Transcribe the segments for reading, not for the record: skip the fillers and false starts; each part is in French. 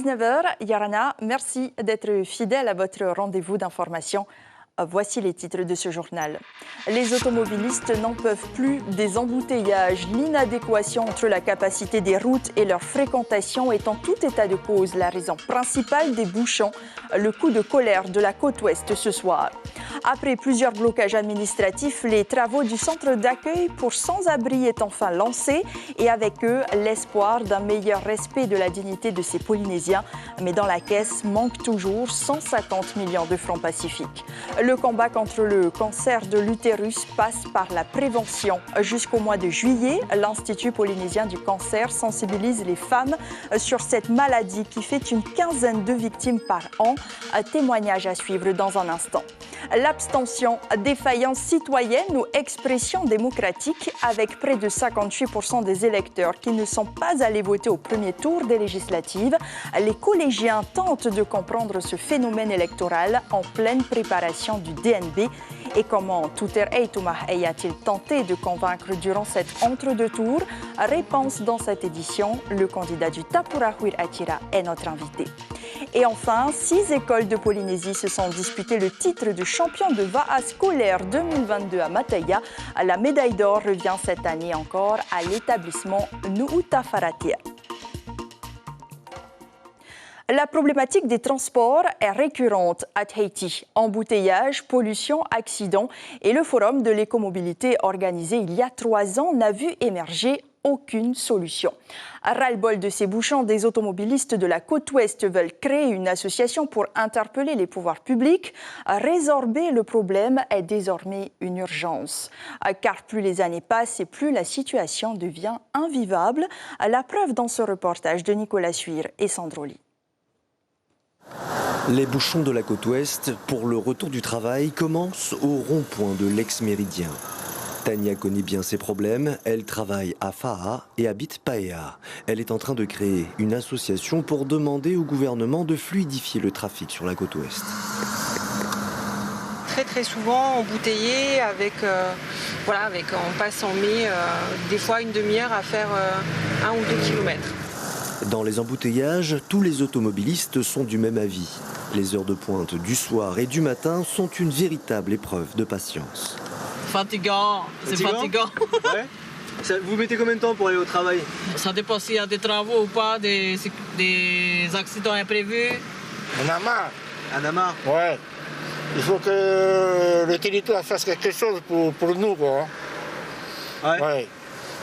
19h, Yarana, merci d'être fidèle à votre rendez-vous d'information. Voici les titres de ce journal. Les automobilistes n'en peuvent plus des embouteillages. L'inadéquation entre la capacité des routes et leur fréquentation est en tout état de cause la raison principale des bouchons. Le coup de colère de la côte ouest ce soir. Après plusieurs blocages administratifs, les travaux du centre d'accueil pour sans-abri est enfin lancé et avec eux, l'espoir d'un meilleur respect de la dignité de ces Polynésiens. Mais dans la caisse manque toujours 150 millions de francs pacifiques. Le combat contre le cancer de l'utérus passe par la prévention. Jusqu'au mois de juillet, l'Institut polynésien du cancer sensibilise les femmes sur cette maladie qui fait une quinzaine de victimes par an. Témoignage à suivre dans un instant. L'abstention, défaillance citoyenne ou expression démocratique, avec près de 58% des électeurs qui ne sont pas allés voter au premier tour des législatives. Les collégiens tentent de comprendre ce phénomène électoral en pleine préparation du DNB. Et comment Tuter Eitumah a-t-il tenté de convaincre durant cet entre-deux tours? Réponse dans cette édition. Le candidat du Tapurahuir Atira est notre invité. Et enfin, 6 écoles de Polynésie se sont disputées le titre de champion de VAA scolaire 2022 à Mataya. La médaille d'or revient cette année encore à l'établissement Nuuta Faratia. La problématique des transports est récurrente à Tahiti. Embouteillages, pollution, accidents et le forum de l'écomobilité organisé il y a 3 ans n'a vu émerger aucune solution. À ras-le-bol de ces bouchons, des automobilistes de la côte ouest veulent créer une association pour interpeller les pouvoirs publics. Résorber le problème est désormais une urgence. Car plus les années passent et plus la situation devient invivable. La preuve dans ce reportage de Nicolas Suire et Sandroli. Les bouchons de la côte ouest pour le retour du travail commencent au rond-point de l'ex-méridien. Tania connaît bien ses problèmes, elle travaille à Fa'a et habite Paea. Elle est en train de créer une association pour demander au gouvernement de fluidifier le trafic sur la côte ouest. Très souvent embouteillé on passe en mai des fois une demi-heure à faire 1 ou 2 kilomètres. Dans les embouteillages, tous les automobilistes sont du même avis. Les heures de pointe du soir et du matin sont une véritable épreuve de patience. Fatigant, c'est fatigant. Ouais. Vous mettez combien de temps pour aller au travail? Ça dépend s'il y a des travaux ou pas, des accidents imprévus. On a marre. Un amarre? Ouais. Il faut que le territoire fasse quelque chose pour nous, quoi. Ouais.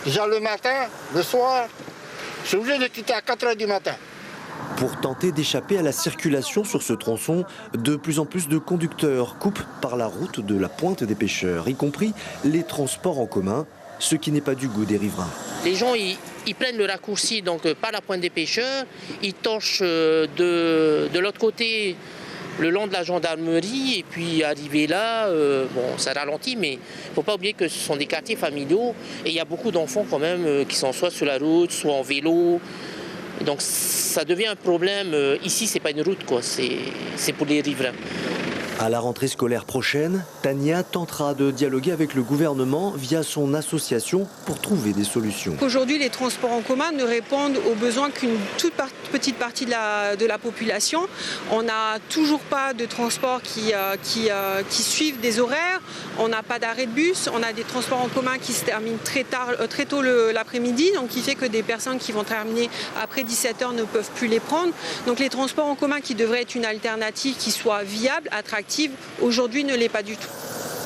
Déjà le matin, le soir, je suis obligé de quitter à 4h du matin. Pour tenter d'échapper à la circulation sur ce tronçon, de plus en plus de conducteurs coupent par la route de la Pointe des Pêcheurs, y compris les transports en commun, ce qui n'est pas du goût des riverains. Les gens, ils prennent le raccourci donc par la Pointe des Pêcheurs, ils torchent de l'autre côté le long de la gendarmerie et puis arrivé là, ça ralentit, mais il ne faut pas oublier que ce sont des quartiers familiaux et il y a beaucoup d'enfants quand même qui sont soit sur la route, soit en vélo. Donc ça devient un problème. Ici, c'est pas une route, quoi. C'est pour les riverains. À la rentrée scolaire prochaine, Tania tentera de dialoguer avec le gouvernement via son association pour trouver des solutions. Aujourd'hui, les transports en commun ne répondent aux besoins qu'une toute petite partie de la population. On n'a toujours pas de transports qui suivent des horaires. On n'a pas d'arrêt de bus. On a des transports en commun qui se terminent très tôt l'après-midi, donc qui fait que des personnes qui vont terminer après 17h ne peuvent plus les prendre. Donc les transports en commun qui devraient être une alternative qui soit viable, attractive, aujourd'hui ne l'est pas du tout.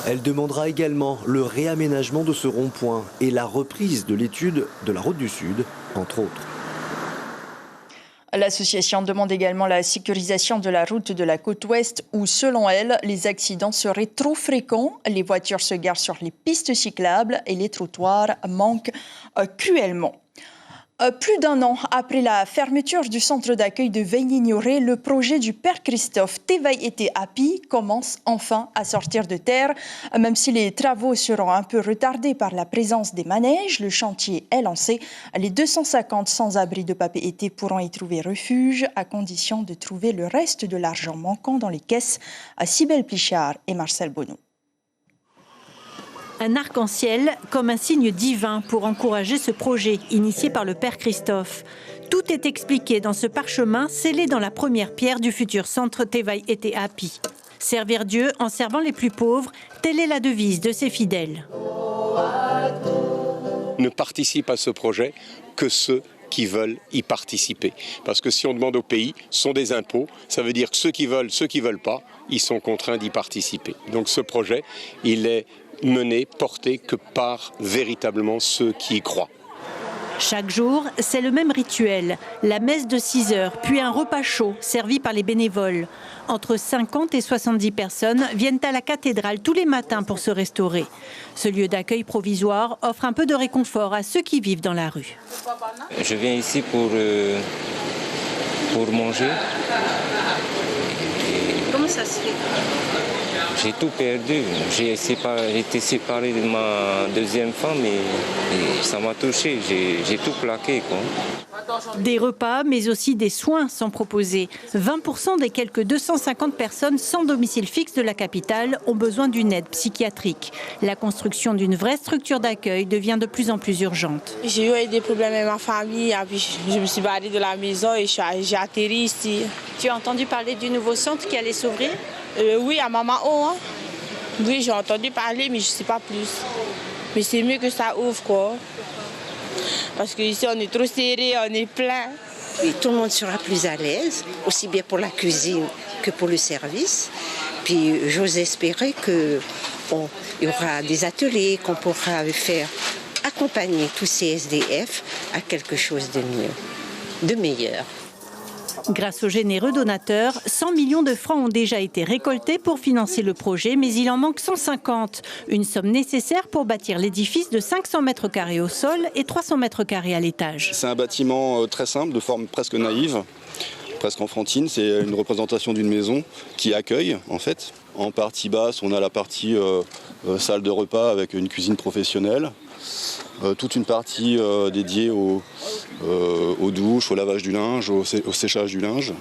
Elle demandera également le réaménagement de ce rond-point et la reprise de l'étude de la route du Sud, entre autres. L'association demande également la sécurisation de la route de la côte ouest où, selon elle, les accidents seraient trop fréquents. Les voitures se garent sur les pistes cyclables et les trottoirs manquent cruellement. Plus d'1 an après la fermeture du centre d'accueil de Veignignore, le projet du Père Christophe Tevai Ete Api commence enfin à sortir de terre. Même si les travaux seront un peu retardés par la présence des manèges, le chantier est lancé. Les 250 sans-abri de Pape Ete pourront y trouver refuge à condition de trouver le reste de l'argent manquant dans les caisses. À Cybèle Plichard et Marcel Bonneau. Un arc-en-ciel comme un signe divin pour encourager ce projet initié par le Père Christophe. Tout est expliqué dans ce parchemin scellé dans la première pierre du futur centre Tevaï Ete Api. Servir Dieu en servant les plus pauvres, telle est la devise de ses fidèles. Ne participent à ce projet que ceux qui veulent y participer. Parce que si on demande au pays, ce sont des impôts, ça veut dire que ceux qui veulent pas, ils sont contraints d'y participer. Donc ce projet, il est mené, porté que par véritablement ceux qui y croient. Chaque jour, c'est le même rituel. La messe de 6 heures, puis un repas chaud servi par les bénévoles. Entre 50 et 70 personnes viennent à la cathédrale tous les matins pour se restaurer. Ce lieu d'accueil provisoire offre un peu de réconfort à ceux qui vivent dans la rue. Je viens ici pour manger. Comment ça se fait ? J'ai tout perdu. J'ai été séparé de ma deuxième femme et ça m'a touché. J'ai tout plaqué, quoi. Des repas, mais aussi des soins sont proposés. 20% des quelques 250 personnes sans domicile fixe de la capitale ont besoin d'une aide psychiatrique. La construction d'une vraie structure d'accueil devient de plus en plus urgente. J'ai eu des problèmes avec ma famille, puis je me suis barrée de la maison et j'ai atterri ici. Tu as entendu parler du nouveau centre qui allait s'ouvrir ? Oui, à Mamao. Hein. Oui, j'ai entendu parler, mais je ne sais pas plus. Mais c'est mieux que ça ouvre, quoi. Parce qu'ici, on est trop serré, on est plein. Et tout le monde sera plus à l'aise, aussi bien pour la cuisine que pour le service. Puis j'ose espérer qu'il y aura des ateliers, qu'on pourra faire accompagner tous ces SDF à quelque chose de mieux, de meilleur. Grâce aux généreux donateurs, 100 millions de francs ont déjà été récoltés pour financer le projet, mais il en manque 150. Une somme nécessaire pour bâtir l'édifice de 500 mètres carrés au sol et 300 mètres carrés à l'étage. C'est un bâtiment très simple, de forme presque naïve, presque enfantine. C'est une représentation d'une maison qui accueille, en fait. En partie basse, on a la partie salle de repas avec une cuisine professionnelle. Toute une partie dédiée aux douches, au lavage du linge, au séchage du linge.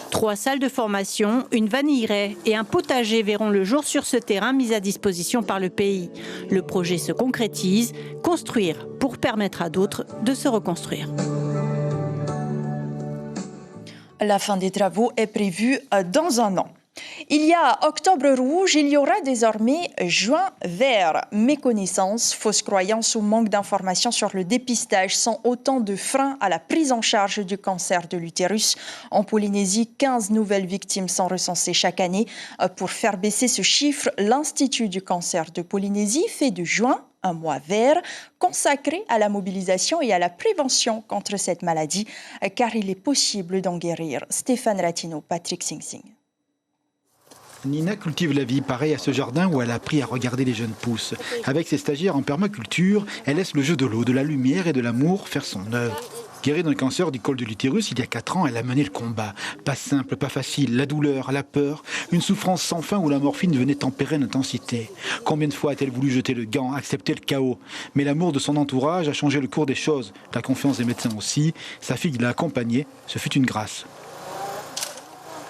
3 salles de formation, une vanillerie et un potager verront le jour sur ce terrain mis à disposition par le pays. Le projet se concrétise, construire pour permettre à d'autres de se reconstruire. La fin des travaux est prévue dans un an. Il y a octobre rouge, il y aura désormais juin vert. Méconnaissance, fausses croyances ou manque d'informations sur le dépistage sont autant de freins à la prise en charge du cancer de l'utérus. En Polynésie, 15 nouvelles victimes sont recensées chaque année. Pour faire baisser ce chiffre, l'Institut du cancer de Polynésie fait de juin un mois vert consacré à la mobilisation et à la prévention contre cette maladie, car il est possible d'en guérir. Stéphane Ratino, Patrick Sing Sing. Nina cultive la vie, pareil à ce jardin où elle a appris à regarder les jeunes pousses. Avec ses stagiaires en permaculture, elle laisse le jeu de l'eau, de la lumière et de l'amour faire son œuvre. Guérie d'un cancer du col de l'utérus, il y a 4 ans, elle a mené le combat. Pas simple, pas facile, la douleur, la peur, une souffrance sans fin où la morphine venait tempérer l'intensité. Combien de fois a-t-elle voulu jeter le gant, accepter le chaos? Mais l'amour de son entourage a changé le cours des choses. La confiance des médecins aussi. Sa fille l'a accompagnée, ce fut une grâce.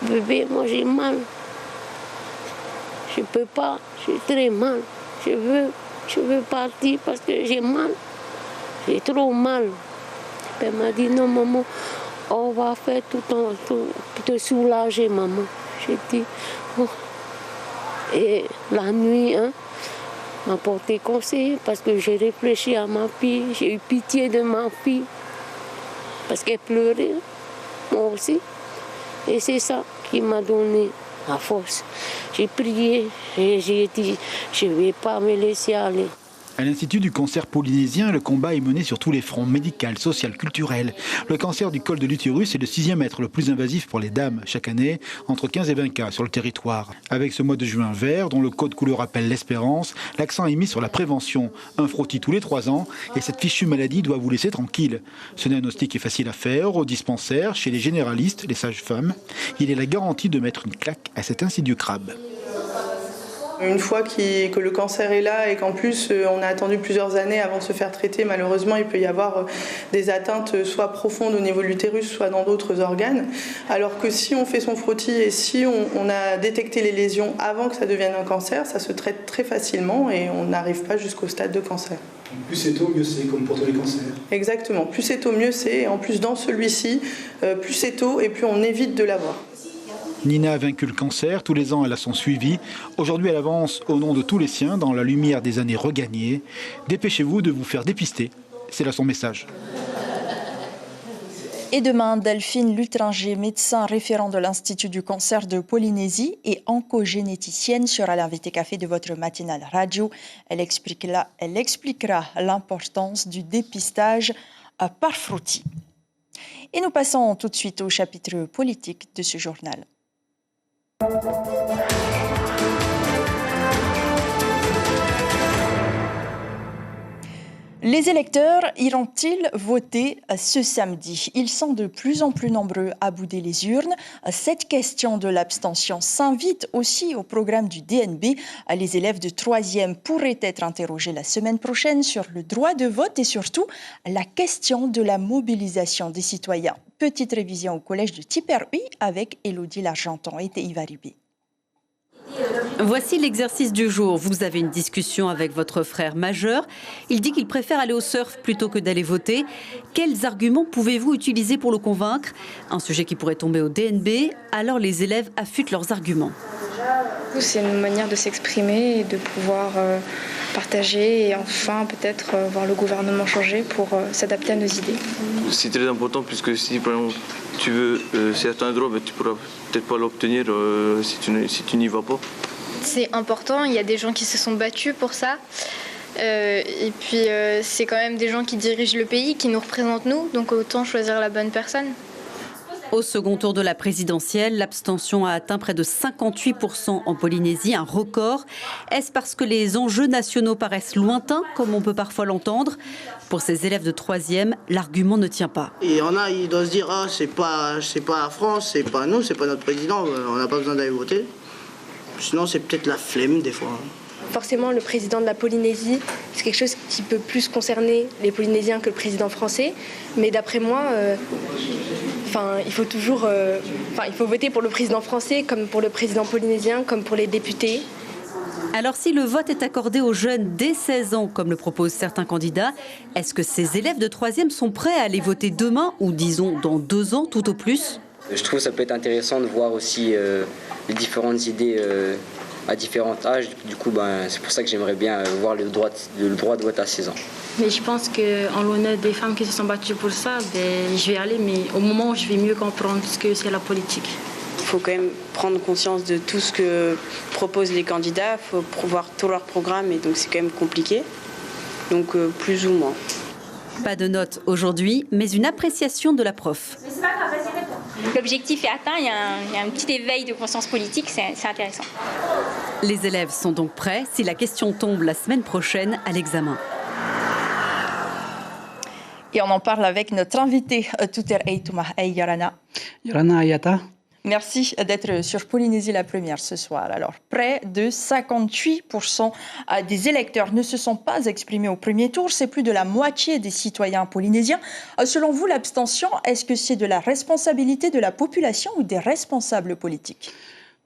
Bébé, moi j'ai mal. Je peux pas, j'ai très mal. Je veux partir parce que j'ai mal. J'ai trop mal. Elle m'a dit non maman, on va faire tout pour te soulager maman. J'ai dit oh. Et la nuit, m'a porté conseil parce que j'ai réfléchi à ma fille, j'ai eu pitié de ma fille parce qu'elle pleurait, moi aussi. Et c'est ça qui m'a donné la force. J'ai prié, j'ai dit, je ne vais pas me laisser aller. À l'Institut du cancer polynésien, le combat est mené sur tous les fronts, médical, social, culturel. Le cancer du col de l'utérus est le 6e être le plus invasif pour les dames. Chaque année, entre 15 et 20 cas sur le territoire. Avec ce mois de juin vert, dont le code couleur appelle l'espérance, l'accent est mis sur la prévention. Un frottis tous les 3 ans, et cette fichue maladie doit vous laisser tranquille. Ce diagnostic est facile à faire, au dispensaire, chez les généralistes, les sages-femmes. Il est la garantie de mettre une claque à cet insidieux crabe. Une fois que le cancer est là et qu'en plus on a attendu plusieurs années avant de se faire traiter, malheureusement il peut y avoir des atteintes soit profondes au niveau de l'utérus, soit dans d'autres organes. Alors que si on fait son frottis et si on a détecté les lésions avant que ça devienne un cancer, ça se traite très facilement et on n'arrive pas jusqu'au stade de cancer. Plus c'est tôt, mieux c'est, comme pour tous les cancers. Exactement, plus c'est tôt, mieux c'est. Et en plus dans celui-ci, plus c'est tôt et plus on évite de l'avoir. Nina a vaincu le cancer, tous les ans elle a son suivi. Aujourd'hui elle avance au nom de tous les siens dans la lumière des années regagnées. Dépêchez-vous de vous faire dépister, c'est là son message. Et demain, Delphine Lutringer, médecin référent de l'Institut du cancer de Polynésie et oncogénéticienne, sera l'invité café de votre matinale radio. Elle expliquera l'importance du dépistage par frottis. Et nous passons tout de suite au chapitre politique de ce journal. Les électeurs iront-ils voter ce samedi? Ils sont de plus en plus nombreux à bouder les urnes. Cette question de l'abstention s'invite aussi au programme du DNB. Les élèves de 3e pourraient être interrogés la semaine prochaine sur le droit de vote et surtout la question de la mobilisation des citoyens. Petite révision au collège de Tiperui avec Élodie Largenton et Teiva Ribé. Voici l'exercice du jour. Vous avez une discussion avec votre frère majeur. Il dit qu'il préfère aller au surf plutôt que d'aller voter. Quels arguments pouvez-vous utiliser pour le convaincre? Un sujet qui pourrait tomber au DNB. Alors les élèves affûtent leurs arguments. C'est une manière de s'exprimer et de pouvoir partager et enfin peut-être voir le gouvernement changer pour s'adapter à nos idées. C'est très important puisque si par exemple tu veux certains droits, tu pourras peut-être pas l'obtenir si tu n'y vas pas. C'est important, il y a des gens qui se sont battus pour ça. Et puis c'est quand même des gens qui dirigent le pays, qui nous représentent nous, donc autant choisir la bonne personne. Au second tour de la présidentielle, l'abstention a atteint près de 58% en Polynésie, un record. Est-ce parce que les enjeux nationaux paraissent lointains, comme on peut parfois l'entendre? Pour ces élèves de 3e, l'argument ne tient pas. Il y en a, ils doivent se dire « Ah, c'est pas la France, c'est pas nous, c'est pas notre président, on n'a pas besoin d'aller voter ». Sinon, c'est peut-être la flemme des fois. Forcément, le président de la Polynésie, c'est quelque chose qui peut plus concerner les Polynésiens que le président français. Mais d'après moi, il faut toujours, il faut voter pour le président français, comme pour le président polynésien, comme pour les députés. Alors si le vote est accordé aux jeunes dès 16 ans, comme le proposent certains candidats, est-ce que ces élèves de 3e sont prêts à aller voter demain ou disons dans 2 ans tout au plus? Je trouve que ça peut être intéressant de voir aussi les différentes idées à différents âges. Du coup, c'est pour ça que j'aimerais bien voir le droit de vote à 16 ans. Mais je pense qu'en l'honneur des femmes qui se sont battues pour ça, je vais aller, mais au moment où je vais mieux comprendre ce que c'est la politique. Il faut quand même prendre conscience de tout ce que proposent les candidats. Il faut voir tout leur programme et donc c'est quand même compliqué. Donc plus ou moins. Pas de notes aujourd'hui, mais une appréciation de la prof. L'objectif est atteint, il y a un petit éveil de conscience politique, c'est intéressant. Les élèves sont donc prêts si la question tombe la semaine prochaine à l'examen. Et on en parle avec notre invité, Tuter Eitouma Yorana. Yorana Ayata. Merci d'être sur Polynésie la première ce soir. Alors, près de 58% des électeurs ne se sont pas exprimés au premier tour. C'est plus de la moitié des citoyens polynésiens. Selon vous, l'abstention, est-ce que c'est de la responsabilité de la population ou des responsables politiques ?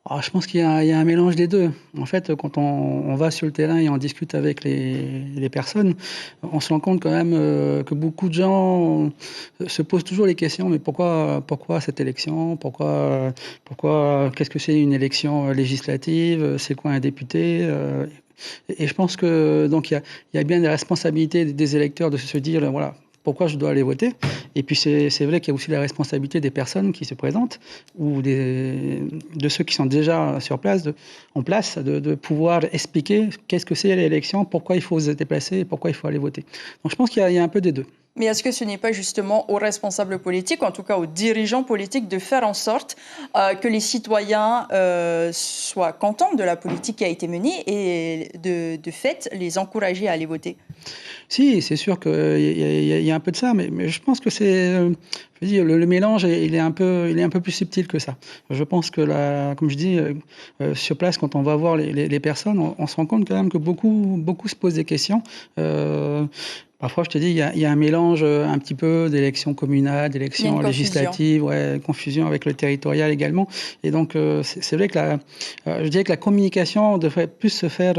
Alors, je pense qu'il y a un mélange des deux. En fait, quand on va sur le terrain et on discute avec les personnes, on se rend compte quand même que beaucoup de gens se posent toujours les questions. Mais pourquoi cette élection ? Pourquoi qu'est-ce que c'est une élection législative ? C'est quoi un député ? Et je pense que donc il y a bien des responsabilités des électeurs de se dire voilà. Pourquoi je dois aller voter? Et puis c'est vrai qu'il y a aussi la responsabilité des personnes qui se présentent ou de ceux qui sont déjà sur place, en place, de pouvoir expliquer qu'est-ce que c'est l'élection, pourquoi il faut se déplacer et pourquoi il faut aller voter. Donc je pense qu'il y a un peu des deux. Mais est-ce que ce n'est pas justement aux responsables politiques, en tout cas aux dirigeants politiques, de faire en sorte que les citoyens soient contents de la politique qui a été menée et de fait les encourager à aller voter? Si, c'est sûr qu'il y a un peu de ça, mais je pense que le mélange, il est un peu plus subtil que ça. Je pense que, comme je dis, sur place, quand on va voir les personnes, on se rend compte quand même que beaucoup se posent des questions. Parfois, je te dis, il y a un mélange un petit peu d'élections communales, d'élections législatives, confusion avec le territorial également. Et donc, c'est vrai que je dirais que la communication devrait plus se faire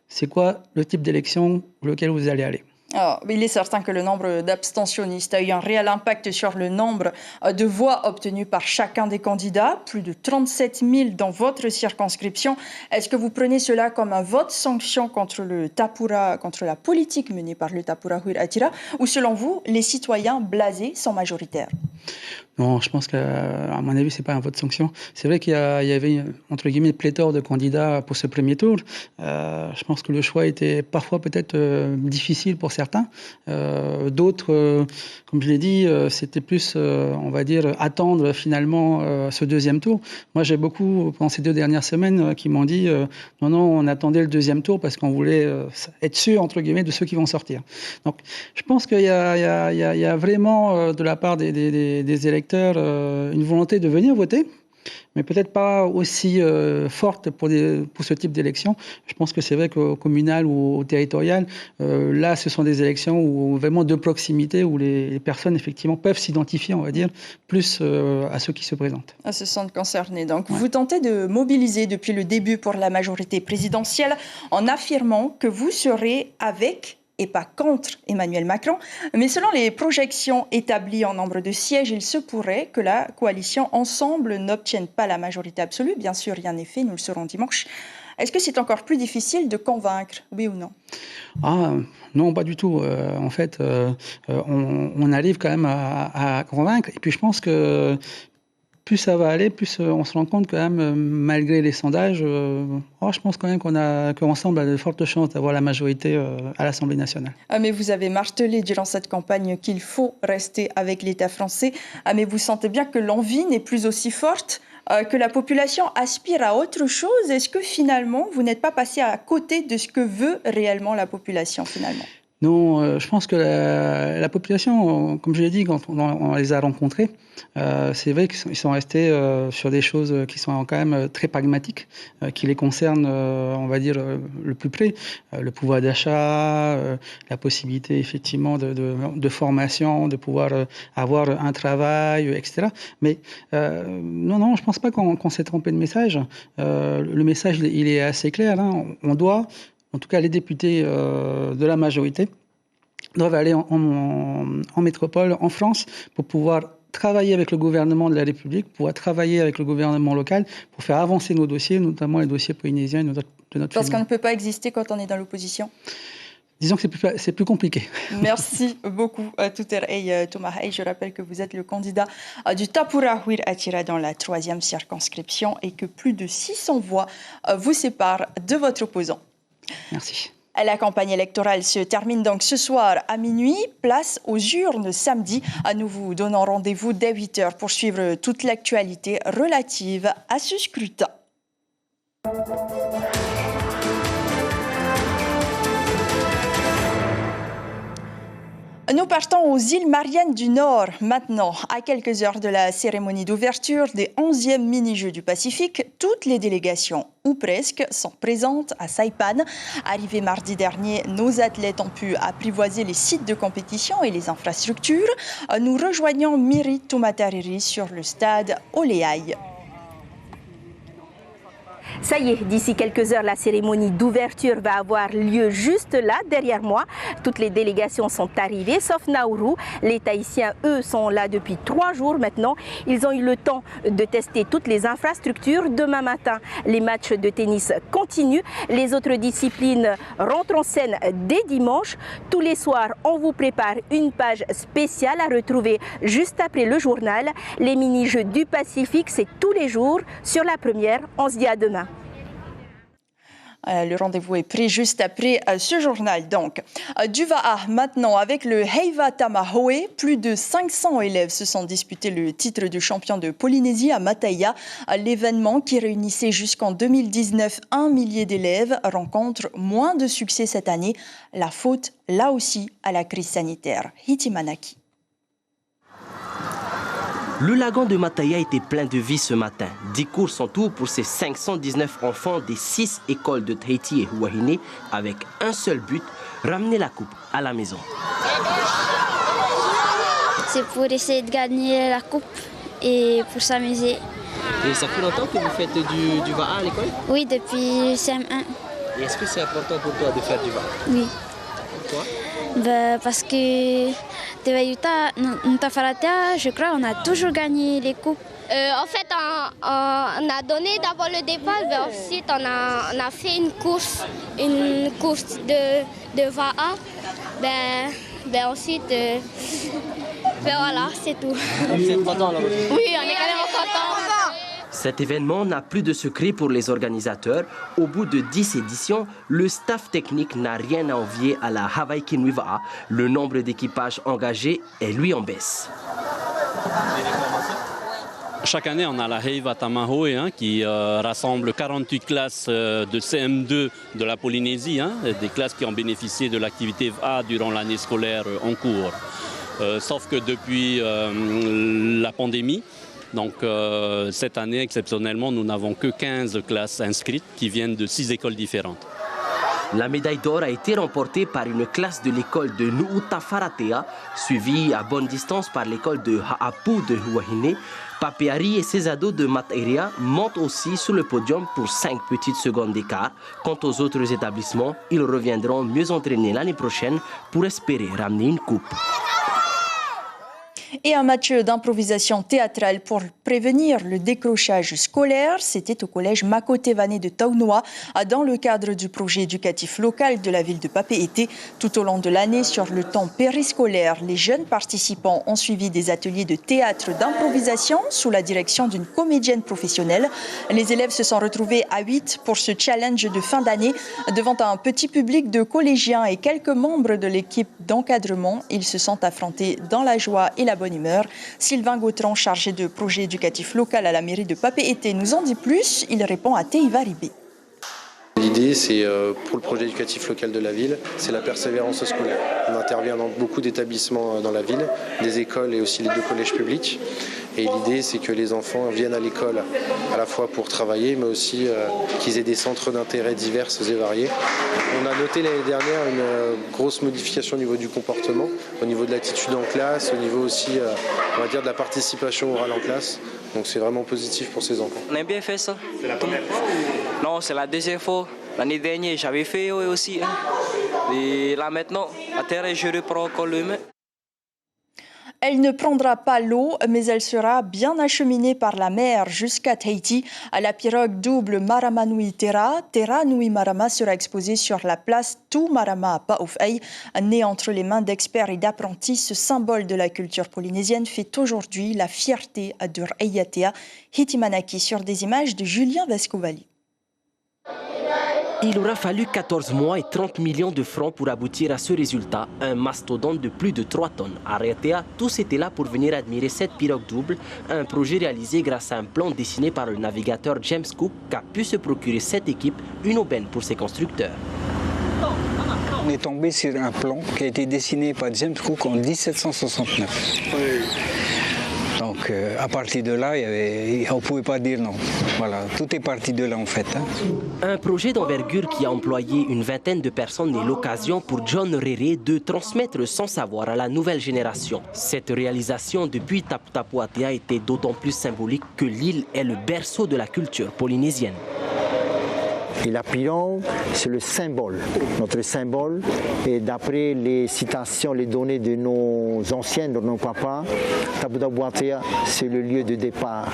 c'est quoi le type d'élection pour lequel vous allez aller. Alors, il est certain que le nombre d'abstentionnistes a eu un réel impact sur le nombre de voix obtenues par chacun des candidats, plus de 37 000 dans votre circonscription. Est-ce que vous prenez cela comme un vote sanction contre la politique menée par le Tapura Houir Attira, ou selon vous, les citoyens blasés sont majoritaires? Non, je pense qu'à mon avis, ce n'est pas un vote sanction. C'est vrai qu'il y avait, entre guillemets, pléthore de candidats pour ce premier tour. Je pense que le choix était parfois peut-être difficile pour certains. D'autres, comme je l'ai dit, c'était plus, on va dire, attendre finalement ce deuxième tour. Moi, j'ai beaucoup, pendant ces 2 dernières semaines, qui m'ont dit non, on attendait le deuxième tour parce qu'on voulait être sûr, entre guillemets, de ceux qui vont sortir. Donc, je pense qu'il y a vraiment, de la part des électeurs, une volonté de venir voter, mais peut-être pas aussi forte pour ce type d'élection. Je pense que c'est vrai qu'au communal ou au territorial, là, ce sont des élections où, vraiment de proximité, où les personnes, effectivement, peuvent s'identifier, on va dire, plus à ceux qui se présentent. À se sentent concernés. Donc, vous tentez de mobiliser depuis le début pour la majorité présidentielle en affirmant que vous serez avec et pas contre Emmanuel Macron. Mais selon les projections établies en nombre de sièges, il se pourrait que la coalition Ensemble n'obtienne pas la majorité absolue. Bien sûr, rien n'est fait, nous le saurons dimanche. Est-ce que c'est encore plus difficile de convaincre, oui ou non? Non, pas du tout. En fait, on arrive quand même à convaincre. Et puis je pense que plus ça va aller, plus on se rend compte quand même, malgré les sondages, je pense quand même qu'Ensemble a de fortes chances d'avoir la majorité à l'Assemblée nationale. Mais vous avez martelé durant cette campagne qu'il faut rester avec l'État français. Mais vous sentez bien que l'envie n'est plus aussi forte, que la population aspire à autre chose. Est-ce que finalement, vous n'êtes pas passé à côté de ce que veut réellement la population finalement? Non, je pense que la population, comme je l'ai dit, quand on les a rencontrés, c'est vrai qu'ils sont restés sur des choses qui sont quand même très pragmatiques, qui les concernent, on va dire, le plus près. Le pouvoir d'achat, la possibilité effectivement de formation, de pouvoir avoir un travail, etc. Mais non, je ne pense pas qu'on s'est trompé de message. Le message, il est assez clair. On doit... En tout cas, les députés de la majorité doivent aller en métropole, en France, pour pouvoir travailler avec le gouvernement de la République, pouvoir travailler avec le gouvernement local, pour faire avancer nos dossiers, notamment les dossiers polynésiens de notre Parce qu'on ne peut pas exister quand on est dans l'opposition? Disons que c'est plus compliqué. Merci beaucoup, Touter Tomahay. Je rappelle que vous êtes le candidat du Tapura Houir Attira dans la 3e circonscription et que plus de 600 voix vous séparent de votre opposant. Merci. La campagne électorale se termine donc ce soir à minuit. Place aux urnes samedi. Nous vous donnons rendez-vous dès 8h pour suivre toute l'actualité relative à ce scrutin. Nous partons aux îles Mariannes du Nord maintenant. À quelques heures de la cérémonie d'ouverture des 11e mini-jeux du Pacifique, toutes les délégations, ou presque, sont présentes à Saipan. Arrivés mardi dernier, nos athlètes ont pu apprivoiser les sites de compétition et les infrastructures. Nous rejoignons Miri Tumatariri sur le stade Oleaï. Ça y est, d'ici quelques heures, la cérémonie d'ouverture va avoir lieu juste là, derrière moi. Toutes les délégations sont arrivées, sauf Nauru. Les Tahitiens, eux, sont là depuis 3 jours maintenant. Ils ont eu le temps de tester toutes les infrastructures. Demain matin, les matchs de tennis continuent. Les autres disciplines rentrent en scène dès dimanche. Tous les soirs, on vous prépare une page spéciale à retrouver juste après le journal. Les mini-jeux du Pacifique, c'est tous les jours. Sur la première, on se dit à demain. Le rendez-vous est pris juste après ce journal. Donc, du Va'a maintenant avec le Heiva Tamahoe. Plus de 500 élèves se sont disputés le titre de champion de Polynésie à Mataia. L'événement qui réunissait jusqu'en 2019 1 millier d'élèves rencontre moins de succès cette année. La faute, là aussi, à la crise sanitaire. Hitimanaki. Le lagon de Mataia était plein de vie ce matin. 10 courses en tout pour ces 519 enfants des 6 écoles de Tahiti et Huahine avec un seul but, ramener la coupe à la maison. C'est pour essayer de gagner la coupe et pour s'amuser. Et ça fait longtemps que vous faites du Va'a à l'école? Oui, depuis CM1. Et est-ce que c'est important pour toi de faire du Va'a? Oui. Pourquoi? Parce que je crois qu'on a toujours gagné les coupes. En fait, on a donné d'abord le départ, mais ensuite on a fait une course de Va'a. Ensuite, voilà, c'est tout. Vous êtes content là? Oui, on est carrément contents. Cet événement n'a plus de secret pour les organisateurs. Au bout de 10 éditions, le staff technique n'a rien à envier à la Hawaii Kinui Va'a. Le nombre d'équipages engagés est lui en baisse. Chaque année, on a la Heiva Tamahoe qui rassemble 48 classes de CM2 de la Polynésie, des classes qui ont bénéficié de l'activité VA durant l'année scolaire en cours. Sauf que depuis la pandémie, donc cette année, exceptionnellement, nous n'avons que 15 classes inscrites qui viennent de 6 écoles différentes. La médaille d'or a été remportée par une classe de l'école de Nu'utafaratea, suivie à bonne distance par l'école de Ha'apu de Huahine. Papeari et ses ados de Mataia montent aussi sur le podium pour 5 petites secondes d'écart. Quant aux autres établissements, ils reviendront mieux entraînés l'année prochaine pour espérer ramener une coupe. Et un match d'improvisation théâtrale pour prévenir le décrochage scolaire. C'était au collège Makotevane de Taunoa dans le cadre du projet éducatif local de la ville de Papeete. Tout au long de l'année, sur le temps périscolaire, les jeunes participants ont suivi des ateliers de théâtre d'improvisation sous la direction d'une comédienne professionnelle. Les élèves se sont retrouvés à 8 pour ce challenge de fin d'année devant un petit public de collégiens et quelques membres de l'équipe d'encadrement. Ils se sont affrontés dans la joie et la bonne humeur. Sylvain Gautran, chargé de projet éducatif local à la mairie de Papeete, nous en dit plus. Il répond à Teiva Ribé. L'idée, c'est pour le projet éducatif local de la ville, c'est la persévérance scolaire. On intervient dans beaucoup d'établissements dans la ville, des écoles et aussi les 2 collèges publics. Et l'idée, c'est que les enfants viennent à l'école à la fois pour travailler, mais aussi qu'ils aient des centres d'intérêt divers et variés. On a noté l'année dernière une grosse modification au niveau du comportement, au niveau de l'attitude en classe, au niveau aussi, on va dire, de la participation orale en classe. Donc c'est vraiment positif pour ces enfants. On a bien fait ça. C'est la première fois ou... Non, c'est la deuxième fois. L'année dernière, j'avais fait aussi. Et là maintenant, à terre, je reprends encore le même. Elle ne prendra pas l'eau, mais elle sera bien acheminée par la mer jusqu'à Tahiti. La pirogue double Marama Nui Terra, Terra Nui Marama, sera exposée sur la place Tu Marama à Paoufei. Née entre les mains d'experts et d'apprentis, ce symbole de la culture polynésienne fait aujourd'hui la fierté de Reiatea. Hitimanaki sur des images de Julien Vescovali. Il aura fallu 14 mois et 30 millions de francs pour aboutir à ce résultat, un mastodonte de plus de 3 tonnes. À Reiatea, tous étaient là pour venir admirer cette pirogue double, un projet réalisé grâce à un plan dessiné par le navigateur James Cook qui a pu se procurer cette équipe, une aubaine pour ses constructeurs. On est tombé sur un plan qui a été dessiné par James Cook en 1769. Donc à partir de là, on ne pouvait pas dire non. Voilà, tout est parti de là en fait. Un projet d'envergure qui a employé une vingtaine de personnes et l'occasion pour John Rere de transmettre son savoir à la nouvelle génération. Cette réalisation depuis Tapu Tapu Atea était d'autant plus symbolique que l'île est le berceau de la culture polynésienne. Et la pirogue, c'est le symbole, notre symbole. Et d'après les citations, les données de nos anciens, de nos papas, Tapu Tapu Atea, c'est le lieu de départ.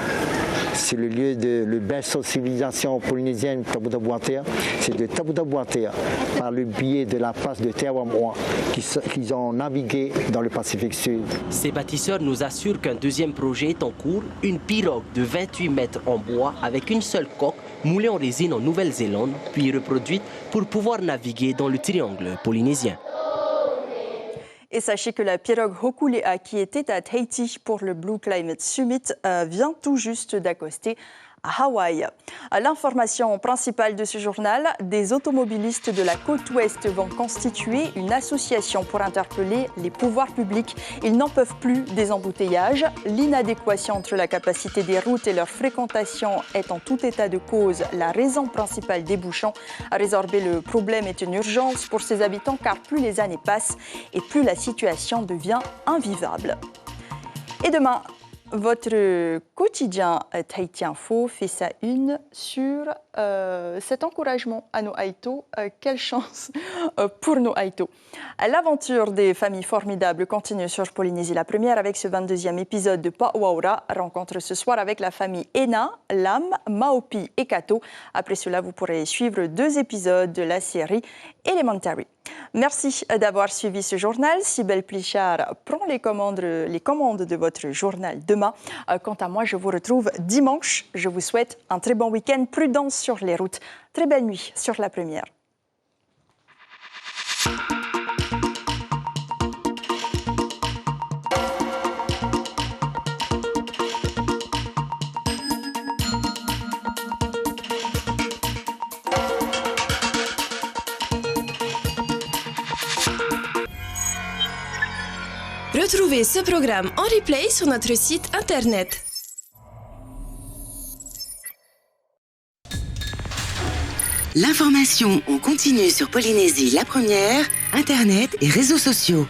C'est le lieu de le berceau de civilisation polynésienne, Tapu Tapu Atea. C'est de Tapu Tapu Atea, par le biais de la place de Te Awamoa, qu'ils ont navigué dans le Pacifique Sud. Ces bâtisseurs nous assurent qu'un deuxième projet est en cours, une pirogue de 28 mètres en bois avec une seule coque moulée en résine en Nouvelle-Zélande. monde, puis reproduite pour pouvoir naviguer dans le triangle polynésien. Et sachez que la pirogue Hokulea, qui était à Tahiti pour le Blue Climate Summit, vient tout juste d'accoster à Hawaï. L'information principale de ce journal, des automobilistes de la côte ouest vont constituer une association pour interpeller les pouvoirs publics. Ils n'en peuvent plus des embouteillages. L'inadéquation entre la capacité des routes et leur fréquentation est en tout état de cause la raison principale des bouchons. Résorber le problème est une urgence pour ses habitants car plus les années passent et plus la situation devient invivable. Et demain, votre quotidien Tahiti Info fait sa une sur cet encouragement à nos Aito. Quelle chance pour nos Aito. L'aventure des familles formidables continue sur Polynésie la première avec ce 22e épisode de Pa'uaura. Rencontre ce soir avec la famille Ena, Lam, Maopi et Kato. Après cela, vous pourrez suivre 2 épisodes de la série Elementary. Merci d'avoir suivi ce journal. Cybelle Plichard prend les commandes de votre journal demain. Quant à moi, je vous retrouve dimanche. Je vous souhaite un très bon week-end, prudence sur les routes. Très belle nuit sur la première. Retrouvez ce programme en replay sur notre site internet. L'information en continu sur Polynésie la première, internet et réseaux sociaux.